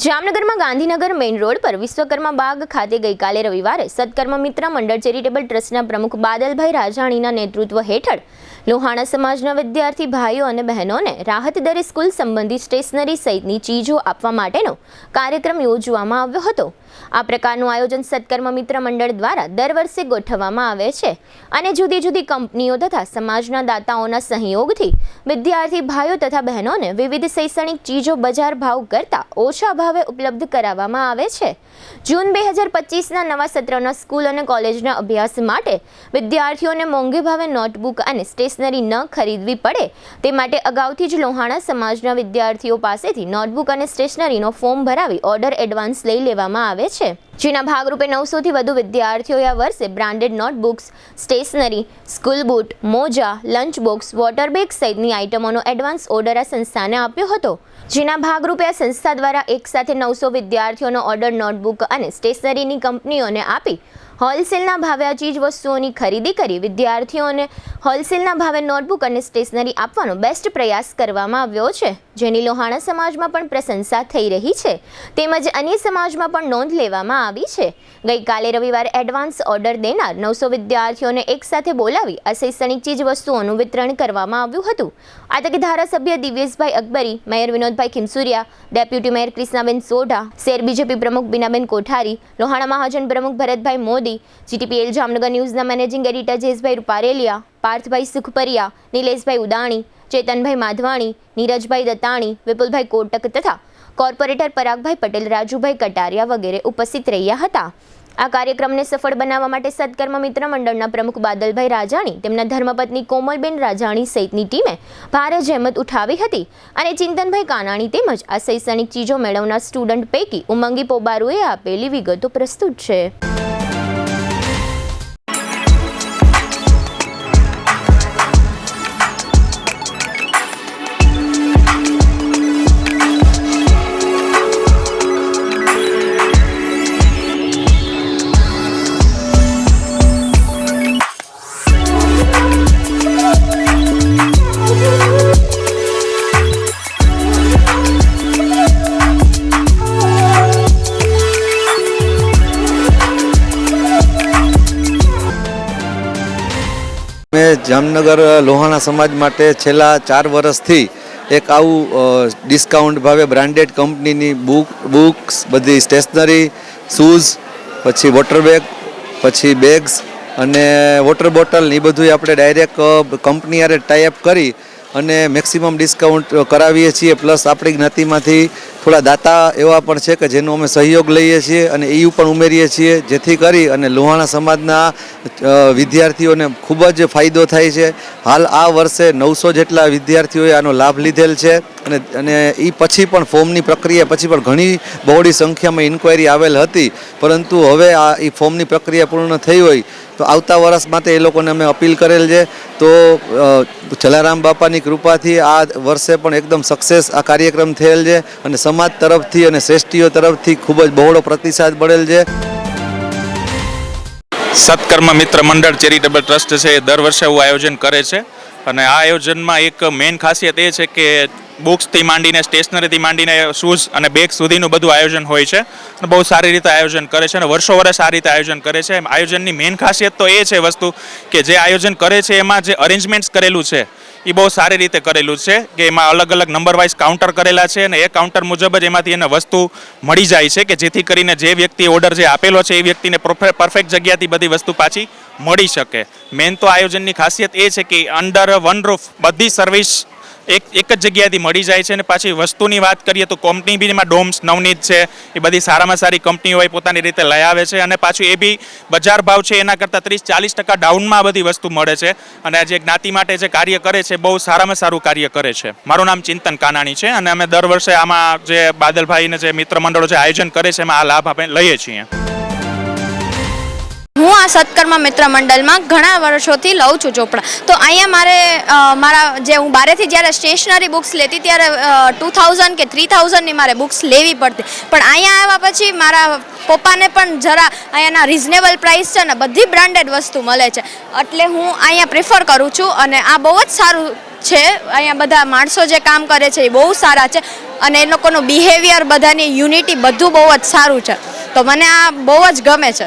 જામનગર માં Gandhinagar main road પર વિશ્વકર્મા બાગ ખાતે ગઈકાલે રવિવારે સત્કર્મ મિત્ર મંડળ ચેરિટેબલ ટ્રસ્ટના પ્રમુખ બાદલભાઈ રાજાણીના નેતૃત્વ હેઠળ લોહાણા સમાજના વિદ્યાર્થી ભાઈઓ અને બહેનોને રાહત દરે સ્કૂલ સંબંધી સ્ટેશનરી સહિતની ચીજો આપવા માટેનો કાર્યક્રમ યોજવામાં આવ્યો હતો। આ પ્રકારનું આયોજન સત્કર્મ મિત્ર મંડળ દ્વારા દર વર્ષે ગોઠવવામાં આવે છે અને જુદી જુદી કંપનીઓ તથા સમાજના દાતાઓના સહયોગથી વિદ્યાર્થી ભાઈઓ તથા બહેનોને વિવિધ શૈક્ષણિક ચીજો બજાર ભાવ કરતાં ઓછા ભાવે ઉપલબ્ધ કરાવવામાં આવે છે। જૂન 2025ના નવા સત્રના સ્કૂલ અને કોલેજના અભ્યાસ માટે વિદ્યાર્થીઓને મોંઘે ભાવે નોટબુક અને સ્ટેશનરી ન ખરીદવી પડે તે માટે અગાઉથી જ લોહાણા સમાજના વિદ્યાર્થીઓ પાસેથી નોટબુક અને સ્ટેશનરીનો ફોર્મ ભરાવી ઓર્ડર એડવાન્સ લઈ લેવામાં આવે છે, જેના ભાગરૂપે 900થી વધુ વિદ્યાર્થીઓએ આ વર્ષે branded notebooks, stationery, school boot, મોજા, લંચ બોક્સ, વોટર બેગ સહિતની આઇટમોનો એડવાન્સ ઓર્ડર આ સંસ્થાને આપ્યો હતો, જેના ભાગરૂપે આ સંસ્થા દ્વારા એકસાથે 900 વિદ્યાર્થીઓનો ઓર્ડર નોટબુક અને સ્ટેશનરીની કંપનીઓને આપી હોલસેલના ભાવે આ ચીજ વસ્તુઓની ખરીદી કરી વિદ્યાર્થીઓને હોલસેલના ભાવે નોટબુક અને સ્ટેશનરી આપવાનો બેસ્ટ પ્રયાસ કરવામાં આવ્યો છે, જેની લોહાણા સમાજમાં પણ પ્રશંસા થઈ રહી છે તેમજ અન્ય સમાજમાં પણ નોંધ લેવામાં આવી છે। ગઈકાલે રવિવારે એડવાન્સ ઓર્ડર દેનાર 900 વિદ્યાર્થીઓને એકસાથે બોલાવી આ શૈક્ષણિક ચીજ વસ્તુઓનું વિતરણ કરવામાં આવ્યું હતું। આ તકે ધારાસભ્ય Divyeshbhai Akbari, mayor Vinodbhai Khimsuriya, deputy mayor Krishnaben Sodha, શેર બીજેપી પ્રમુખ બીનાબેન કોઠારી, લોહાણા મહાજન પ્રમુખ ભરતભાઈ મોદી, જીટીપીએલ જામનગર ન્યૂઝના મેનેજિંગ એડિટર જયેશભાઈ રૂપારેલિયા, પાર્થભાઈ સુખપરિયા, નિલેશભાઈ ઉદાણી, ચેતનભાઈ માધવાણી, નીરજભાઈ દત્તાણી, વિપુલભાઈ કોટક તથા કોર્પોરેટર પરાગભાઈ પટેલ, રાજુભાઈ કટારિયા વગેરે ઉપસ્થિત રહ્યા હતા। આ કાર્યક્રમને સફળ બનાવવા માટે સત્કર્મ મિત્ર મંડળના પ્રમુખ બાદલભાઈ રાજાણી, તેમના ધર્મપત્ની કોમલબેન રાજાણી સહિતની ટીમે ભારે જહેમત ઉઠાવી હતી અને ચિંતનભાઈ કાનાણી તેમજ આ શૈક્ષણિક ચીજો મેળવનાર સ્ટુડન્ટ પૈકી ઉમંગી પોબારુએ આપેલી વિગતો પ્રસ્તુત છે। મેં જામનગર લોહાણા સમાજ માટે છેલ્લા 4 વર્ષથી એક આવું ડિસ્કાઉન્ટ ભાવે બ્રાન્ડેડ કંપનીની બુક્સ, બધી સ્ટેશનરી, શૂઝ, પછી વોટર બેગ, પછી બેગ્સ અને વોટર બોટલ એ બધું આપણે ડાયરેક્ટ કંપની હારે ટાઈઅપ કરી અને મેક્સિમમ ડિસ્કાઉન્ટ કરાવીએ છીએ। પ્લસ આપણી જ્ઞાતિમાંથી થોડા દાતા એવા પણ છે કે જેનો અમે સહયોગ લઈએ છીએ અને એ પણ ઉમેરીએ છીએ, જેથી કરી અને લોહાણા સમાજના વિદ્યાર્થીઓને ખૂબ જ ફાયદો થાય છે। હાલ આ વર્ષે 900 જેટલા વિદ્યાર્થીઓએ આનો લાભ લીધેલ છે અને એ પછી પણ ફોર્મની પ્રક્રિયા પછી પણ ઘણી બહોળી સંખ્યામાં ઇન્ક્વાયરી આવેલ હતી, પરંતુ હવે આ એ ફોર્મની પ્રક્રિયા પૂર્ણ થઈ હોય તો આવતા વર્ષ માટે એ લોકોને અમે અપીલ કરેલ છે। તો જલારામ બાપાની કૃપાથી આ વર્ષે પણ એકદમ સક્સેસ આ કાર્યક્રમ થયેલ છે અને સમાજ તરફથી અને શ્રેષ્ઠીઓ તરફથી ખૂબ જ બહોળો પ્રતિસાદ મળેલ છે। સત્કર્મ મિત્ર મંડળ ચેરિટેબલ ટ્રસ્ટ છે એ દર વર્ષે આવું આયોજન કરે છે અને આ આયોજનમાં એક મેઇન ખાસિયત એ છે કે બુક્સથી માંડીને સ્ટેશનરીથી માંડીને શૂઝ અને બેગ સુધીનું બધું આયોજન હોય છે અને બહુ સારી રીતે આયોજન કરે છે અને વર્ષો વર્ષ આ રીતે આયોજન કરે છે। આયોજનની મેઇન ખાસિયત તો એ છે વસ્તુ કે જે આયોજન કરે છે એમાં જે અરેન્જમેન્ટ્સ કરેલું છે એ બહુ સારી રીતે કરેલું છે કે એમાં અલગ અલગ નંબર વાઇઝ કાઉન્ટર કરેલા છે અને એ કાઉન્ટર મુજબ જ એમાંથી એને વસ્તુ મળી જાય છે કે જેથી કરીને જે વ્યક્તિએ ઓર્ડર જે આપેલો છે એ વ્યક્તિને પરફેક્ટ જગ્યાથી બધી વસ્તુ પાછી મળી શકે। મેઇન તો આયોજનની ખાસિયત એ છે કે અંડર વન રૂફ બધી સર્વિસ એક જ જગ્યાએથી મળી જાય છે અને પાછી વસ્તુની વાત કરીએ તો કંપની બી એમાં ડોમ્સ, નવનીત છે એ બધી સારામાં સારી કંપનીઓ હોય પોતાની રીતે લઈ આવે છે અને પાછું એ બી બજાર ભાવ છે એના કરતાં 30-40% ડાઉનમાં આ બધી વસ્તુ મળે છે અને આ જે જ્ઞાતિ માટે જે કાર્ય કરે છે બહુ સારામાં સારું કાર્ય કરે છે। મારું નામ ચિંતન કાનાણી છે અને અમે દર વર્ષે આમાં જે બાદલભાઈને જે મિત્ર મંડળો જે આયોજન કરે છે એમાં આ લાભ આપણે લઈએ છીએ। હું આ સત્કર્મ મિત્ર મંડળમાં ઘણા વર્ષોથી લઉં છું ચોપડા, તો અહીંયા મારા જે હું બારેથી જ્યારે સ્ટેશનરી બુક્સ લેતી ત્યારે 2000 કે 3000ની મારે બુક્સ લેવી પડતી, પણ અહીંયા આવ્યા પછી મારા પપ્પાને પણ જરા અહીંયાના રિઝનેબલ પ્રાઇસ છે ને બધી બ્રાન્ડેડ વસ્તુ મળે છે, એટલે હું અહીંયા પ્રિફર કરું છું અને આ બહુ જ સારું છે। અહીંયા બધા માણસો જે કામ કરે છે એ બહુ સારા છે અને એ લોકોનું બિહેવિયર, બધાની યુનિટી બધું બહુ જ સારું છે. તો મને આ બહુ જ ગમે છે.